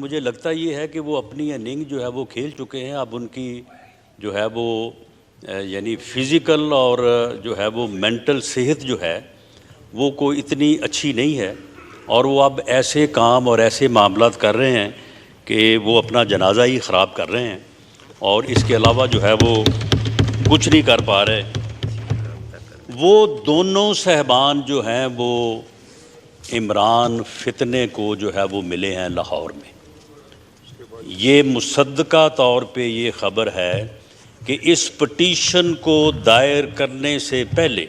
मुझे लगता ये है कि वो अपनी इनिंग जो है वो खेल चुके हैं। अब उनकी जो है वो यानी फ़िज़िकल और जो है वो मेंटल सेहत जो है वो कोई इतनी अच्छी नहीं है, और वो अब ऐसे काम और ऐसे मामलात कर रहे हैं कि वो अपना जनाजा ही ख़राब कर रहे हैं, और इसके अलावा जो है वो कुछ नहीं कर पा रहे। वो दोनों साहबान जो हैं वो इमरान फितने को जो है वो मिले हैं लाहौर में। ये मुसद्दका तौर पे ये ख़बर है कि इस पटिशन को दायर करने से पहले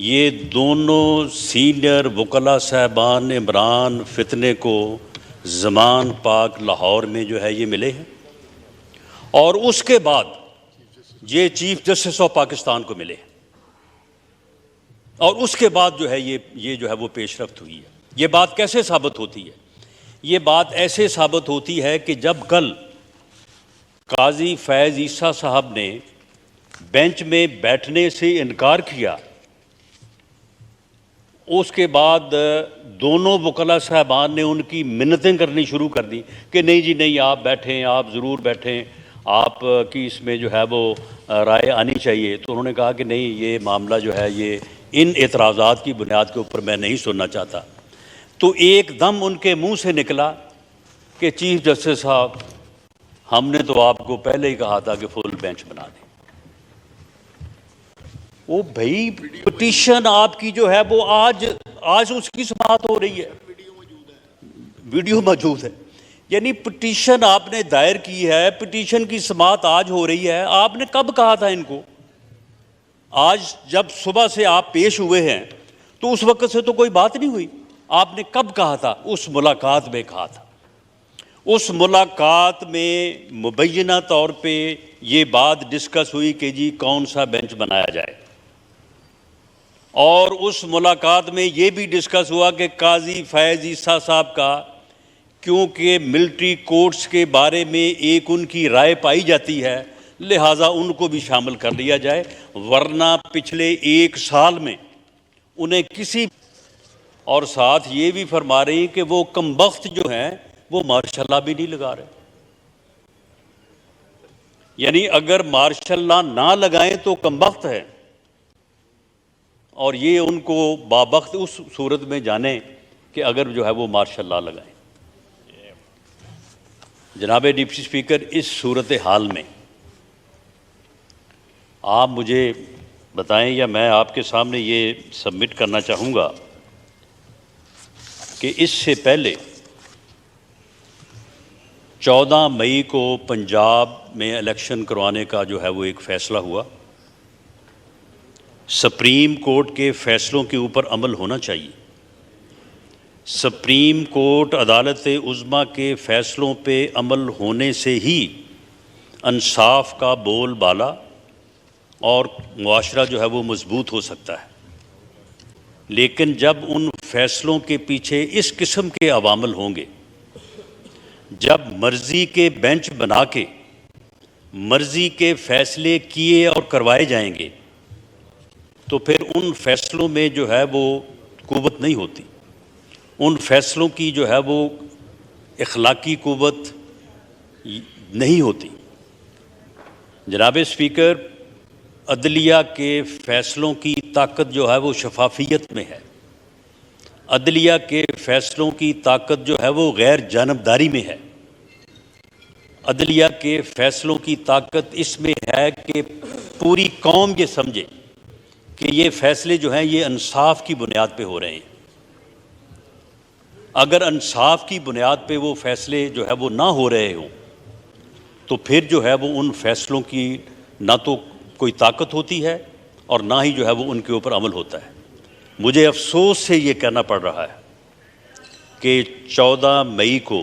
ये दोनों सीनियर वकला साहबान इमरान फितने को ज़मान पाक लाहौर में जो है ये मिले हैं, और उसके बाद ये चीफ जस्टिस ऑफ पाकिस्तान को मिले हैं, और उसके बाद जो है ये जो है वो पेशरफ्त हुई है। ये बात कैसे साबित होती है? ये बात ऐसे साबित होती है कि जब कल काजी फैज़ ईसा साहब ने बेंच में बैठने से इनकार किया, उसके बाद दोनों वकला साहबान ने उनकी मिन्नतें करनी शुरू कर दी कि नहीं जी नहीं, आप बैठें, आप ज़रूर बैठें, आप की इसमें जो है वो राय आनी चाहिए। तो उन्होंने कहा कि नहीं, ये मामला जो है ये इन एतराज़ात की बुनियाद के ऊपर मैं नहीं सुनना चाहता। तो एकदम उनके मुंह से निकला कि चीफ जस्टिस साहब, हमने तो आपको पहले ही कहा था कि फुल बेंच बना दें। वो भाई पिटीशन आपकी जो है वो आज उसकी समाअत हो रही है, वीडियो मौजूद है। यानी पिटीशन आपने दायर की है, पिटीशन की समाअत आज हो रही है। आपने कब कहा था इनको? आज जब सुबह से आप पेश हुए हैं तो उस वक्त से तो कोई बात नहीं हुई। आपने कब कहा था? उस मुलाकात में कहा था। उस मुलाकात में मुबैना तौर पे ये बात डिस्कस हुई कि जी कौन सा बेंच बनाया जाए, और उस मुलाकात में ये भी डिस्कस हुआ कि काजी फैज़ ईसा साहब का, क्योंकि मिलिट्री कोर्ट्स के बारे में एक उनकी राय पाई जाती है, लिहाजा उनको भी शामिल कर लिया जाए, वरना पिछले 1 साल में उन्हें किसी, और साथ ये भी फरमा रही कि वो कमबख्त जो हैं वो मार्शल लॉ भी नहीं लगा रहे। यानी अगर मार्शल लॉ ना लगाएं तो कमबख्त है, और ये उनको बाबख्त उस सूरत में जाने कि अगर जो है वो मार्शल लॉ लगाएं। जनाब डिप्टी स्पीकर, इस सूरत हाल में आप मुझे बताएं, या मैं आपके सामने ये सबमिट करना चाहूँगा कि इससे पहले 14 मई को पंजाब में इलेक्शन करवाने का जो है वो एक फ़ैसला हुआ। सुप्रीम कोर्ट के फ़ैसलों के ऊपर अमल होना चाहिए। सुप्रीम कोर्ट अदालत उज़्मा के फ़ैसलों पे अमल होने से ही इंसाफ का बोल बाला और मुआशरा जो है वो मजबूत हो सकता है। लेकिन जब उन फ़ैसलों के पीछे इस किस्म के अवामल होंगे, जब मर्ज़ी के बेंच बना के मर्ज़ी के फ़ैसले किए और करवाए जाएंगे, तो फिर उन फ़ैसलों में जो है वो क़ुव्वत नहीं होती। उन फ़ैसलों की जो है वो इखलाकी क़ुव्वत नहीं होती। जनाब स्पीकर, अदलिया के फ़ैसलों की ताकत जो है वो शफाफियत में है। अदलिया के फ़ैसलों की ताकत जो है वो गैर जानबदारी में है। अदलिया के फ़ैसलों की ताकत इसमें है कि पूरी कौम ये समझे कि ये फ़ैसले जो हैं ये इंसाफ की बुनियाद पे हो रहे हैं। अगर इंसाफ की बुनियाद पे वो फ़ैसले जो है वो ना हो रहे हों, तो फिर जो है वो उन फ़ैसलों की ना तो कोई ताकत होती है और ना ही जो है वो उनके ऊपर अमल होता है। मुझे अफसोस से ये कहना पड़ रहा है कि 14 मई को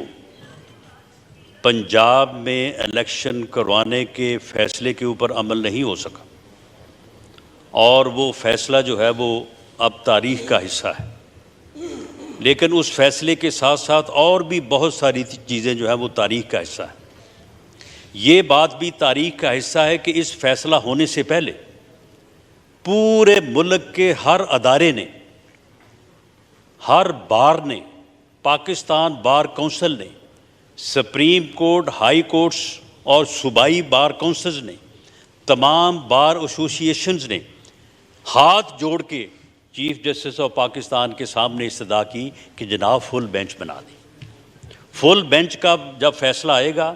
पंजाब में इलेक्शन करवाने के फ़ैसले के ऊपर अमल नहीं हो सका, और वो फ़ैसला जो है वो अब तारीख़ का हिस्सा है। लेकिन उस फ़ैसले के साथ साथ और भी बहुत सारी चीज़ें जो है वो तारीख़ का हिस्सा है। ये बात भी तारीख़ का हिस्सा है कि इस फ़ैसला होने से पहले पूरे मुल्क के हर अदारे ने, हर बार ने, पाकिस्तान बार काउंसिल ने सुप्रीम कोर्ट, हाई कोर्ट्स और सूबाई बार काउंसिल्स ने, तमाम बार एसोसिएशंस ने हाथ जोड़ के चीफ जस्टिस ऑफ पाकिस्तान के सामने इस्तदा की कि जनाब फुल बेंच बना दें। फुल बेंच का जब फैसला आएगा,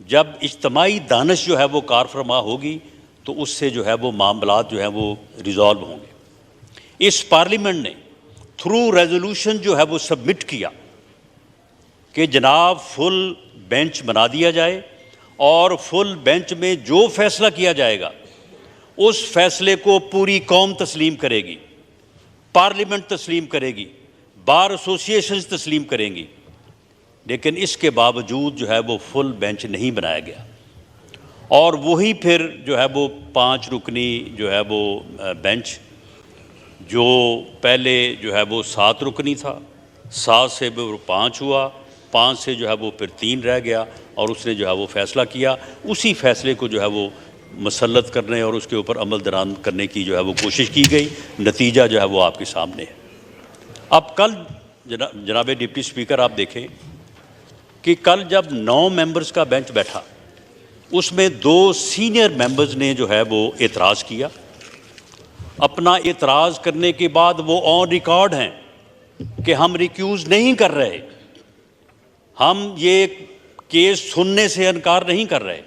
जब इज्तमाई दानिश जो है वो कार फरमा होगी, तो उससे जो है वो मामलात जो है वो रिजॉल्व होंगे। इस पार्लियामेंट ने थ्रू रेजोल्यूशन जो है वो सबमिट किया कि जनाब फुल बेंच बना दिया जाए और फुल बेंच में जो फैसला किया जाएगा उस फैसले को पूरी कौम तस्लीम करेगी, पार्लियामेंट तस्लीम करेगी, बार एसोसिएशंस तस्लीम करेंगी। लेकिन इसके बावजूद जो है वो फुल बेंच नहीं बनाया गया और वही फिर जो है वो 5 रुकनी जो है वो बेंच, जो पहले जो है वो 7 रुकनी था, 7 से वो 5 हुआ, 5 से जो है वो फिर 3 रह गया और उसने जो है वो फैसला किया। उसी फैसले को जो है वो मसल्लत करने और उसके ऊपर अमल दरान करने की जो है वो कोशिश की गई। नतीजा जो है वो आपके सामने है। अब कल जनाब डिप्टी स्पीकर, आप देखें कि कल जब 9 मेंबर्स का बेंच बैठा, उसमें 2 सीनियर मेंबर्स ने जो है वो एतराज़ किया। अपना एतराज़ करने के बाद वो ऑन रिकॉर्ड हैं कि हम रिक्यूज़ नहीं कर रहे, हम ये केस सुनने से इनकार नहीं कर रहे,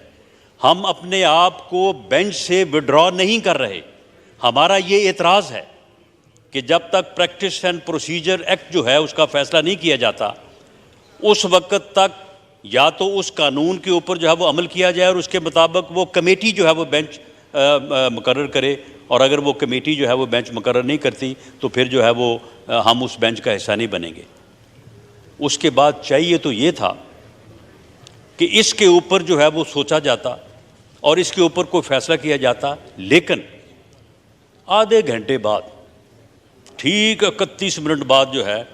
हम अपने आप को बेंच से विड्रॉ नहीं कर रहे। हमारा ये एतराज़ है कि जब तक प्रैक्टिस एंड प्रोसीजर एक्ट जो है उसका फ़ैसला नहीं किया जाता, उस वक्त तक या तो उस कानून के ऊपर जो है वो अमल किया जाए और उसके मुताबिक वो कमेटी जो है वो बेंच मुकर्रर करे, और अगर वो कमेटी जो है वो बेंच मुकर्रर नहीं करती तो फिर जो है वो हम उस बेंच का हिस्सा नहीं बनेंगे। उसके बाद चाहिए तो ये था कि इसके ऊपर जो है वो सोचा जाता और इसके ऊपर कोई फ़ैसला किया जाता। लेकिन आधे घंटे बाद, ठीक 31 मिनट बाद जो है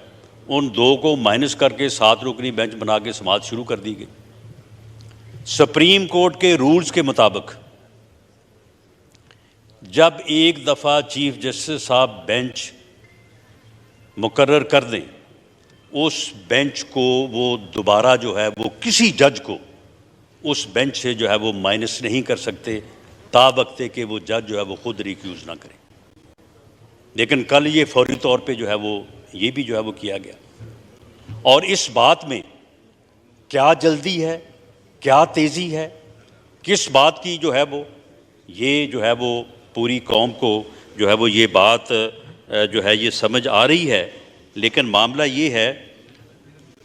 उन 2 को माइनस करके 7 रुकनी बेंच बना के समाअत शुरू कर दी गई। सुप्रीम कोर्ट के रूल्स के मुताबिक जब एक दफ़ा चीफ जस्टिस साहब बेंच मुकर्रर कर दें, उस बेंच को वो दोबारा जो है वो किसी जज को उस बेंच से जो है वो माइनस नहीं कर सकते, तावक्ते कि वो जज जो है वो खुद रिक्यूज़ ना करे। लेकिन कल ये फौरी तौर पे जो है वो ये भी जो है वो किया गया। और इस बात में क्या जल्दी है, क्या तेज़ी है, किस बात की जो है वो ये जो है वो पूरी कौम को जो है वो ये बात जो है ये समझ आ रही है। लेकिन मामला ये है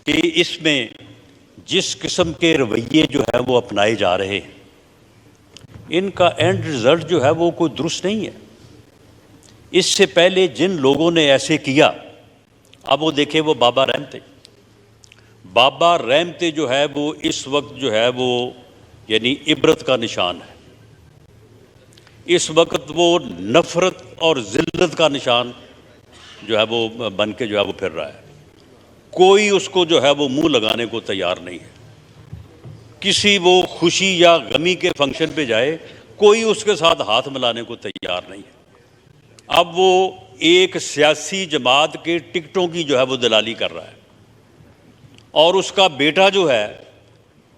कि इसमें जिस किस्म के रवैये जो है वो अपनाए जा रहे हैं, इनका एंड रिज़ल्ट जो है वो कोई दुरुस्त नहीं है। इससे पहले जिन लोगों ने ऐसे किया, अब वो देखें, वो बाबा रहमते जो है वो इस वक्त जो है वो यानी इबरत का निशान है। इस वक्त वो नफ़रत और ज़िल्लत का निशान जो है वो बन के जो है वो फिर रहा है। कोई उसको जो है वो मुंह लगाने को तैयार नहीं है। किसी वो खुशी या गमी के फंक्शन पे जाए, कोई उसके साथ हाथ मिलाने को तैयार नहीं है। अब वो एक सियासी जमात के टिकटों की जो है वो दलाली कर रहा है और उसका बेटा जो है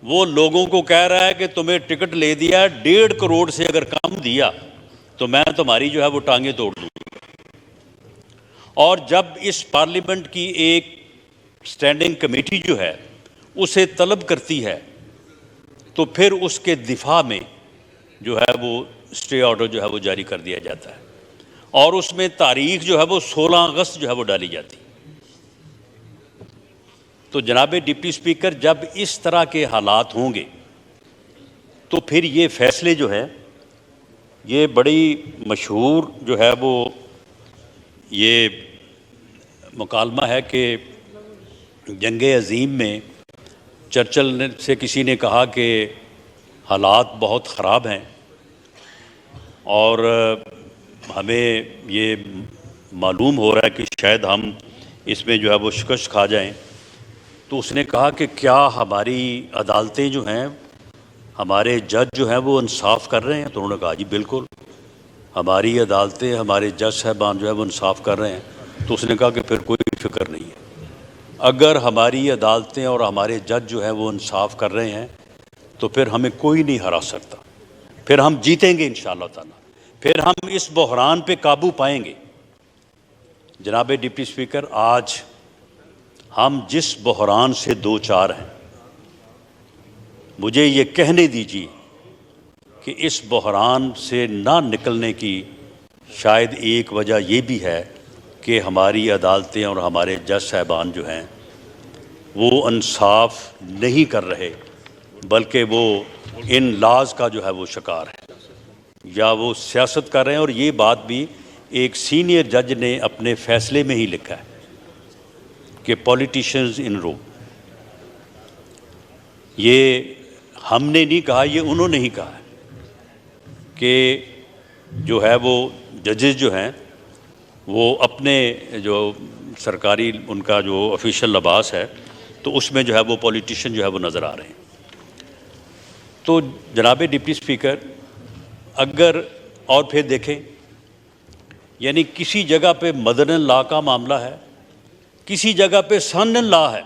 वो लोगों को कह रहा है कि तुम्हें टिकट ले दिया, 1.5 करोड़ से अगर कम दिया तो मैं तुम्हारी जो है वो टांगें तोड़ दूँगा। और जब इस पार्लियामेंट की एक स्टैंडिंग कमेटी जो है उसे तलब करती है तो फिर उसके दिफा में जो है वो स्टे ऑर्डर जो है वो जारी कर दिया जाता है और उसमें तारीख जो है वो 16 अगस्त जो है वो डाली जाती। तो जनाब डिप्टी स्पीकर, जब इस तरह के हालात होंगे तो फिर ये फ़ैसले जो है, ये बड़ी मशहूर जो है वो ये मुकालमा है कि जंगे अज़ीम में चर्चिल से किसी ने कहा कि हालात बहुत ख़राब हैं और हमें ये मालूम हो रहा है कि शायद हम इसमें जो है वो शिकस्त खा जाएं। तो उसने कहा कि क्या हमारी अदालतें जो हैं, हमारे जज जो हैं वो इंसाफ कर रहे हैं? तो उन्होंने कहा जी बिल्कुल, हमारी अदालतें, हमारे जज साहबान जो है वो इंसाफ कर रहे हैं। तो उसने कहा कि फिर कोई फिक्र नहीं है, अगर हमारी अदालतें और हमारे जज जो है वो इंसाफ कर रहे हैं तो फिर हमें कोई नहीं हरा सकता, फिर हम जीतेंगे इंशाअल्लाह ताला, फिर हम इस बहरान पे काबू पाएंगे। जनाब डिप्टी स्पीकर, आज हम जिस बहरान से दो चार हैं, मुझे ये कहने दीजिए कि इस बहरान से ना निकलने की शायद एक वजह ये भी है कि हमारी अदालतें और हमारे जज साहबान जो हैं वो इंसाफ नहीं कर रहे, बल्कि वो इन लाज का जो है वो शिकार है या वो सियासत कर रहे हैं। और ये बात भी एक सीनियर जज ने अपने फैसले में ही लिखा है कि पॉलिटिशियंस इन रो। ये हमने नहीं कहा, ये उन्होंने ही कहा है कि जो है वो जजेस जो हैं वो अपने जो सरकारी उनका जो ऑफिशियल लिबास है तो उसमें जो है वो पॉलिटिशियन जो है वो नज़र आ रहे हैं। तो जनाब डिप्टी स्पीकर, अगर और फिर देखें, यानी किसी जगह पे मदन लॉ का मामला है, किसी जगह पे सन लॉ है।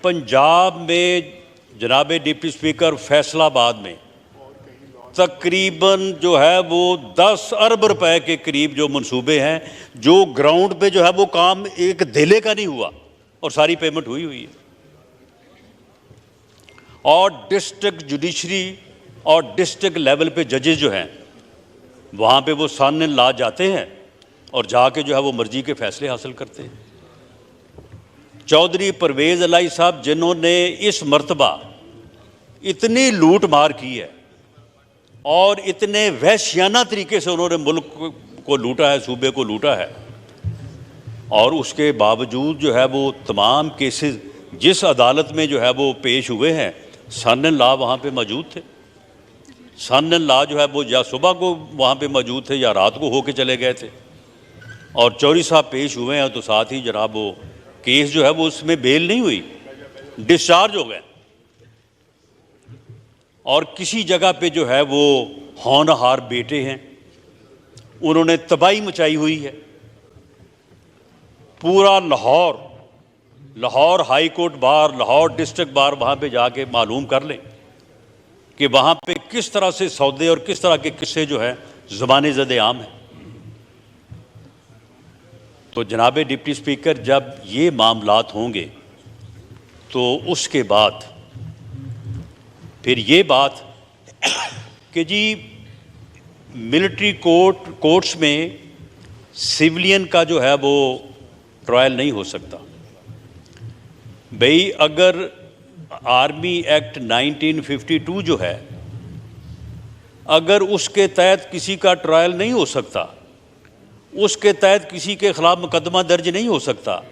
पंजाब में जनाब डिप्टी स्पीकर फैसलाबाद में तकरीबन जो है वो 10 अरब रुपए के करीब जो मंसूबे हैं, जो ग्राउंड पे जो है वो काम एक धेले का नहीं हुआ और सारी पेमेंट हुई है। और डिस्ट्रिक्ट जुडिशरी और डिस्ट्रिक्ट लेवल पे जजेस जो हैं वहाँ पे वो सन लॉ जाते हैं और जाके जो है वो मर्जी के फैसले हासिल करते हैं। चौधरी परवेज़ इलाही साहब, जिन्होंने इस मर्तबा इतनी लूट मार की है और इतने वहशियाना तरीके से उन्होंने मुल्क को लूटा है, सूबे को लूटा है, और उसके बावजूद जो है वो तमाम केसेस जिस अदालत में जो है वो पेश हुए हैं, सन लॉ वहाँ पे मौजूद थे। सन लॉ जो है वो या सुबह को वहाँ पे मौजूद थे या रात को होके चले गए थे, और चौधरी साहब पेश हुए हैं तो साथ ही जनाब वो केस जो है वो उसमें बेल नहीं हुई, डिस्चार्ज हो गए। और किसी जगह पे जो है वो होनहार बेटे हैं, उन्होंने तबाही मचाई हुई है। पूरा Lahore high court bar, Lahore district bar वहाँ पे जाके मालूम कर लें कि वहाँ पे किस तरह से सौदे और किस तरह के किस्से जो है ज़बाने ज़दे आम हैं। तो जनाब डिप्टी स्पीकर, जब ये मामलात होंगे तो उसके बाद फिर ये बात कि जी मिलिट्री कोर्ट्स में सिविलियन का जो है वो ट्रायल नहीं हो सकता। भाई, अगर आर्मी एक्ट 1952 जो है, अगर उसके तहत किसी का ट्रायल नहीं हो सकता, उसके तहत किसी के ख़िलाफ़ मुकदमा दर्ज नहीं हो सकता,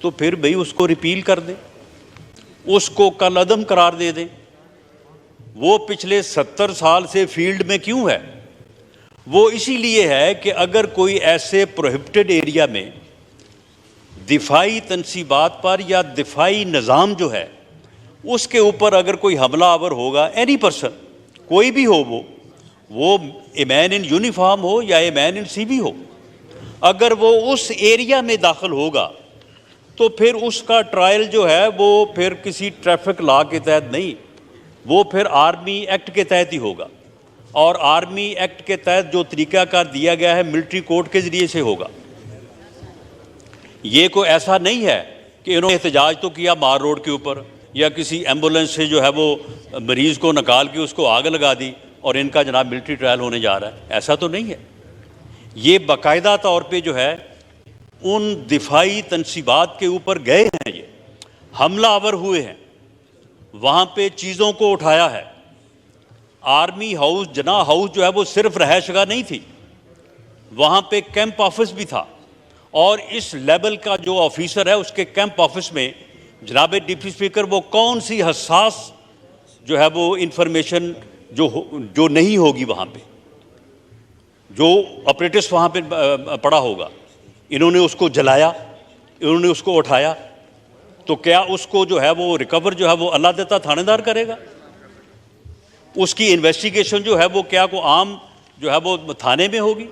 तो फिर भाई उसको रिपील कर दें, उसको कल अदम करार दे दें। वो पिछले 70 साल से फील्ड में क्यों है? वो इसीलिए है कि अगर कोई ऐसे प्रोहिबिटेड एरिया में दिफाई तनसीबात पर या दिफाई निज़ाम जो है उसके ऊपर अगर कोई हमला आवर होगा, एनी पर्सन, कोई भी हो, वो ए मैन इन यूनिफॉर्म हो या ए मैन इन सीवी हो, अगर वो उस एरिया में दाखिल होगा तो फिर उसका ट्रायल जो है वो फिर किसी ट्रैफिक लॉ के तहत नहीं, वो फिर आर्मी एक्ट के तहत ही होगा। और आर्मी एक्ट के तहत जो तरीक़ाकार दिया गया है मिलिट्री कोर्ट के ज़रिए से होगा। ये कोई ऐसा नहीं है कि इन्होंने एहतजाज तो किया मार रोड के ऊपर या किसी एम्बुलेंस से जो है वो मरीज़ को निकाल के उसको आग लगा दी और इनका जनाब मिलिट्री ट्रायल होने जा रहा है, ऐसा तो नहीं है। ये बाकायदा तौर पे जो है उन दिफाई तनसीबात के ऊपर गए हैं, ये हमला आवर हुए हैं, वहाँ पे चीज़ों को उठाया है। आर्मी हाउस, जना हाउस जो है वो सिर्फ रहायशगाह नहीं थी, वहाँ पे कैंप ऑफिस भी था, और इस लेवल का जो ऑफिसर है उसके कैंप ऑफिस में जनाब डिप्टी स्पीकर वो कौन सी हसास जो है वो इंफॉर्मेशन जो नहीं होगी वहाँ पे, जो ऑपरेटिव्स वहाँ पे पड़ा होगा, इन्होंने उसको जलाया, इन्होंने उसको उठाया, तो क्या उसको जो है वो रिकवर जो है वो अल्लाह देता थानेदार करेगा? उसकी इन्वेस्टिगेशन जो है वो क्या को आम जो है वो थाने में होगी?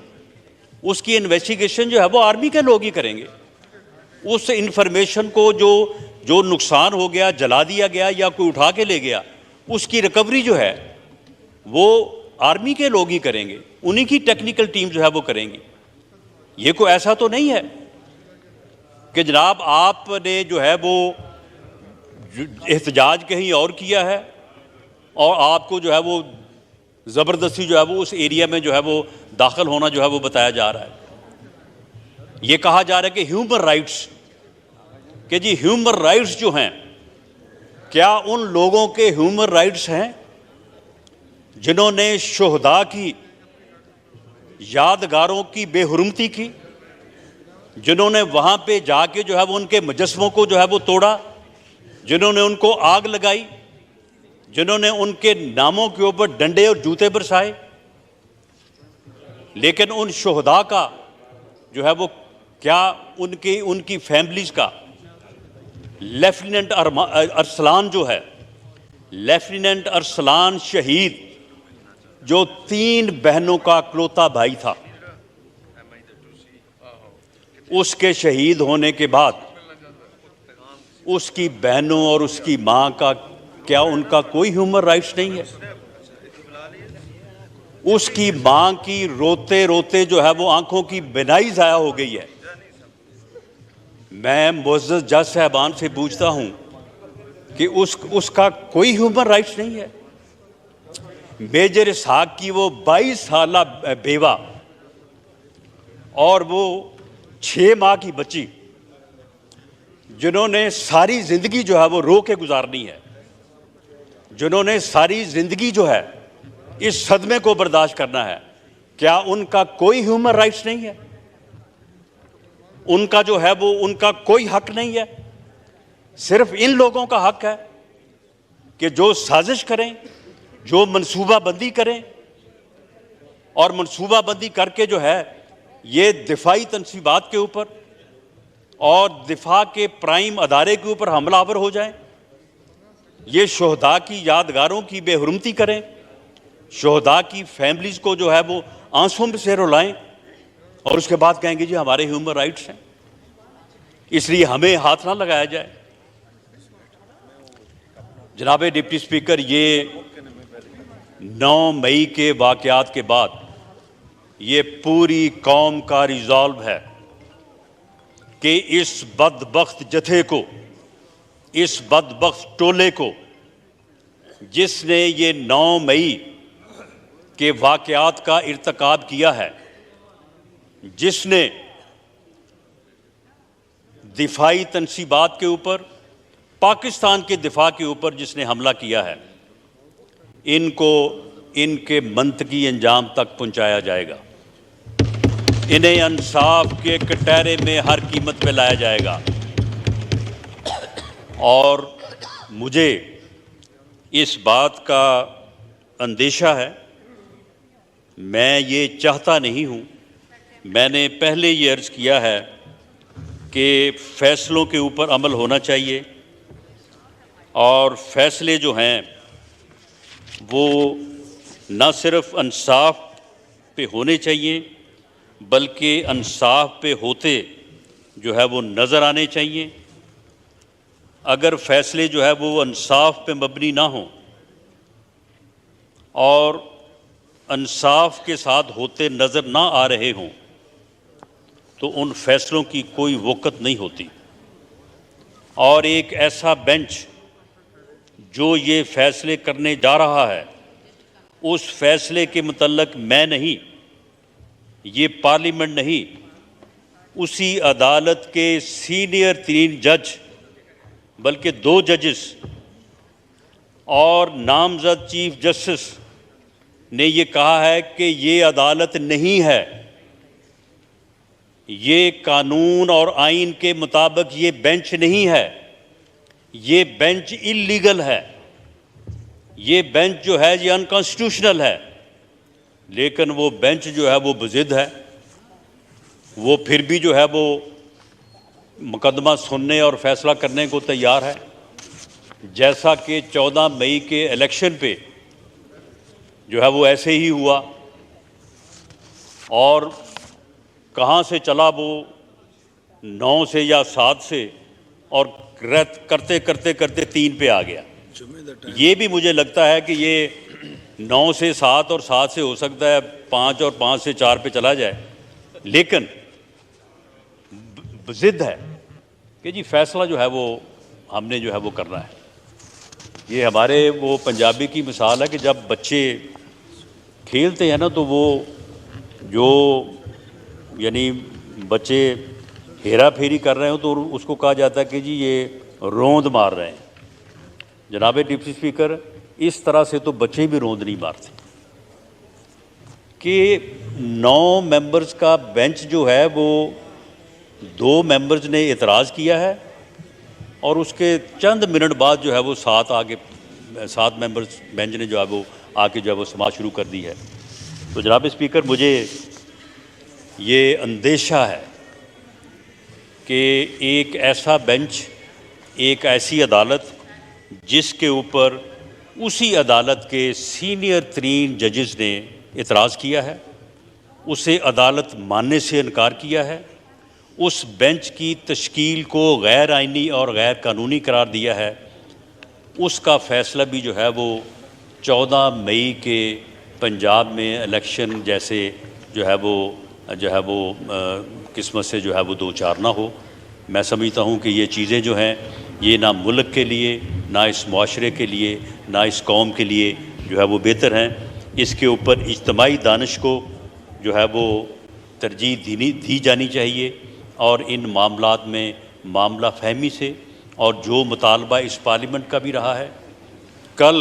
उसकी इन्वेस्टिगेशन जो है वो आर्मी के लोग ही करेंगे। उस इंफॉर्मेशन को जो नुकसान हो गया, जला दिया गया या कोई उठा के ले गया, उसकी रिकवरी जो है वो आर्मी के लोग ही करेंगे, उन्हीं की टेक्निकल टीम जो है वो करेंगी। ये कोई ऐसा तो नहीं है कि जनाब आपने जो है वो एहतजाज कहीं और किया है और आपको जो है वो ज़बरदस्ती जो है वो उस एरिया में जो है वो दाखिल होना जो है वो बताया जा रहा है। ये कहा जा रहा है कि ह्यूमन राइट्स, कि जी ह्यूमन राइट्स जो हैं, क्या उन लोगों के ह्यूमन राइट्स हैं जिन्होंने शुहदा की यादगारों की बेहुरमती की, जिन्होंने वहाँ पे जाके जो है वो उनके मुजस्समों को जो है वो तोड़ा, जिन्होंने उनको आग लगाई, जिन्होंने उनके नामों के ऊपर डंडे और जूते बरसाए। लेकिन उन शुहदा का जो है वो क्या उनकी फैमिलीज़ का, लेफ्टिनेंट अरसलान जो है, लेफ्टिनेंट अरसलान शहीद जो 3 बहनों का इकलौता भाई था, उसके शहीद होने के बाद उसकी बहनों और उसकी मां का क्या उनका कोई ह्यूमन राइट्स नहीं है? उसकी मां की रोते रोते जो है वो आंखों की बिनाई ज़ाया हो गई है। मैं मुअज़्ज़ज़ जज साहबान से पूछता हूं कि उसका कोई ह्यूमन राइट्स नहीं है। मेजर इसहाक की वो 22 साला बेवा और वो 6 माह की बच्ची, जिन्होंने सारी ज़िंदगी जो है वो रो के गुजारनी है, जिन्होंने सारी ज़िंदगी जो है इस सदमे को बर्दाश्त करना है, क्या उनका कोई ह्यूमन राइट्स नहीं है? उनका जो है वो उनका कोई हक नहीं है? सिर्फ इन लोगों का हक है कि जो साजिश करें, जो मनसूबाबंदी करें और मनसूबाबंदी करके जो है ये दिफाई तनसीबात के ऊपर और दिफा के प्राइम अदारे के ऊपर हमलावर हो जाएं, ये शुहदा की यादगारों की बेहुरमती करें, शुहदा की फैमिलीज़ को जो है वो आंसुओं में से रुलाएं और उसके बाद कहेंगे जी हमारे ह्यूमन राइट्स हैं, इसलिए हमें हाथ ना लगाया जाए। जनाब डिप्टी स्पीकर, ये 9 मई के वाक़यात के बाद ये पूरी कौम का रिजॉल्व है कि इस बदबख्त जथे को, इस बदबख्त टोले को जिसने ये 9 मई के वाक़यात का इर्तिकाब किया है, जिसने दिफाई तनसीबात के ऊपर, पाकिस्तान के दिफा के ऊपर जिसने हमला किया है, इनको इनके मंतकी अंजाम तक पहुंचाया जाएगा। इन्हें इंसाफ के कटहरे में हर कीमत पे लाया जाएगा। और मुझे इस बात का अंदेशा है, मैं ये चाहता नहीं हूँ, मैंने पहले ये अर्ज़ किया है कि फ़ैसलों के ऊपर अमल होना चाहिए और फ़ैसले जो हैं वो न सिर्फ इंसाफ पे होने चाहिए बल्कि इंसाफ पे होते जो है वो नज़र आने चाहिए। अगर फ़ैसले जो है वो इंसाफ पे मबनी ना हों और इंसाफ के साथ होते नज़र ना आ रहे हों तो उन फ़ैसलों की कोई वक़्त नहीं होती। और एक ऐसा बेंच जो ये फ़ैसले करने जा रहा है, उस फ़ैसले के मुतल्लक मैं नहीं, ये पार्लियामेंट नहीं, उसी अदालत के सीनियर 3 जज बल्कि 2 जजेस और नामज़द चीफ जस्टिस ने ये कहा है कि ये अदालत नहीं है, ये कानून और आइन के मुताबिक ये बेंच नहीं है, ये बेंच इल्लीगल है, ये बेंच जो है ये अनकॉन्स्टिट्यूशनल है। लेकिन वो बेंच जो है वो बज़िद है, वो फिर भी जो है वो मुकदमा सुनने और फैसला करने को तैयार है। जैसा कि 14 मई के इलेक्शन पे जो है वो ऐसे ही हुआ और कहाँ से चला वो 9 से या 7 से और करते करते करते 3 पे आ गया। ये भी मुझे लगता है कि ये 9 से 7 और 7 से हो सकता है 5 और 5 से 4 पे चला जाए, लेकिन जिद है कि जी फैसला जो है वो हमने जो है वो करना है। ये हमारे वो पंजाबी की मिसाल है कि जब बच्चे खेलते हैं ना तो वो जो यानी बच्चे हेरा फेरी कर रहे हो तो उसको कहा जाता है कि जी ये रोंद मार रहे हैं। जनाब डिप्टी स्पीकर, इस तरह से तो बच्चे भी रोंद नहीं मारते कि 9 मेंबर्स का बेंच जो है वो 2 मेंबर्स ने एतराज़ किया है और उसके चंद मिनट बाद जो है वो 7 मेंबर्स बेंच ने जो है वो आके जो है वो समाअत शुरू कर दी है। तो जनाब स्पीकर, मुझे ये अंदेशा है कि एक ऐसा बेंच, एक ऐसी अदालत जिसके ऊपर उसी अदालत के सीनियर तरीन जजेस ने एतराज़ किया है, उसे अदालत मानने से इनकार किया है, उस बेंच की तश्कील को गैर आइनी और गैर कानूनी करार दिया है, उसका फ़ैसला भी जो है वो 14 मई के पंजाब में इलेक्शन जैसे जो है वो किस्मत से जो है वो 2-4 ना हो। मैं समझता हूँ कि ये चीज़ें जो हैं ये ना मुल्क के लिए, ना इस मुआशरे के लिए, ना इस कौम के लिए जो है वो बेहतर हैं। इसके ऊपर इज्तिमाई दानिश को जो है वो तरजीह दी जानी चाहिए और इन मामलात में मामला फहमी से, और जो मुतालबा इस पार्लियामेंट का भी रहा है, कल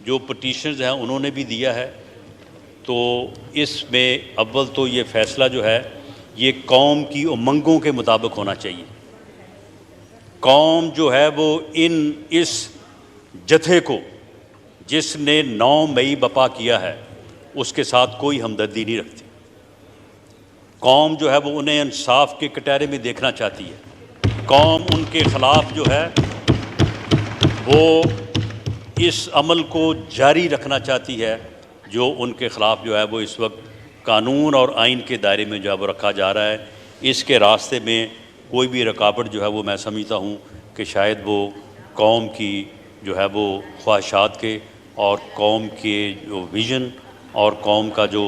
जो पटिशनर्स हैं उन्होंने भी दिया है, तो इसमें अव्वल तो ये फ़ैसला जो है ये कौम की उमंगों के मुताबिक होना चाहिए। कौम जो है वो इस जथे को जिसने 9 मई बपा किया है उसके साथ कोई हमदर्दी नहीं रखती। कौम जो है वो उन्हें इंसाफ के कटहरे में देखना चाहती है। कौम उनके ख़िलाफ़ जो है वो इस अमल को जारी रखना चाहती है जो उनके ख़िलाफ़ जो है वो इस वक्त कानून और आइन के दायरे में जो है वो रखा जा रहा है। इसके रास्ते में कोई भी रुकावट जो है वो मैं समझता हूँ कि शायद वो कौम की जो है वो ख्वाहिशात के और कौम के जो विज़न और कौम का जो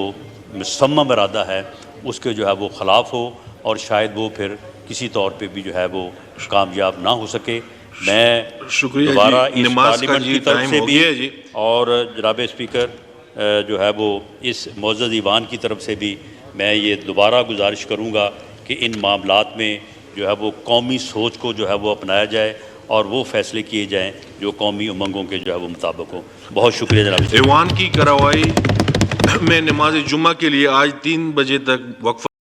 मुसम्मम इरादा है उसके जो है वो ख़िलाफ़ हो, और शायद वो फिर किसी तौर पे भी जो है वो कामयाब ना हो सके। मैं दोबारा इस पार्लियामेंट की तरफ से भी और जनाब स्पीकर जो है वो इस मौजूद ईवान की तरफ से भी मैं ये दोबारा गुजारिश करूँगा कि इन मामलात में जो है वो कौमी सोच को जो है वो अपनाया जाए और वो फैसले किए जाएं जो कौमी उमंगों के जो है वो मुताबिक हो। बहुत शुक्रिया जनाब। ईवान की कार्रवाई में नमाज जुम्मा के लिए आज 3 बजे तक वक्फा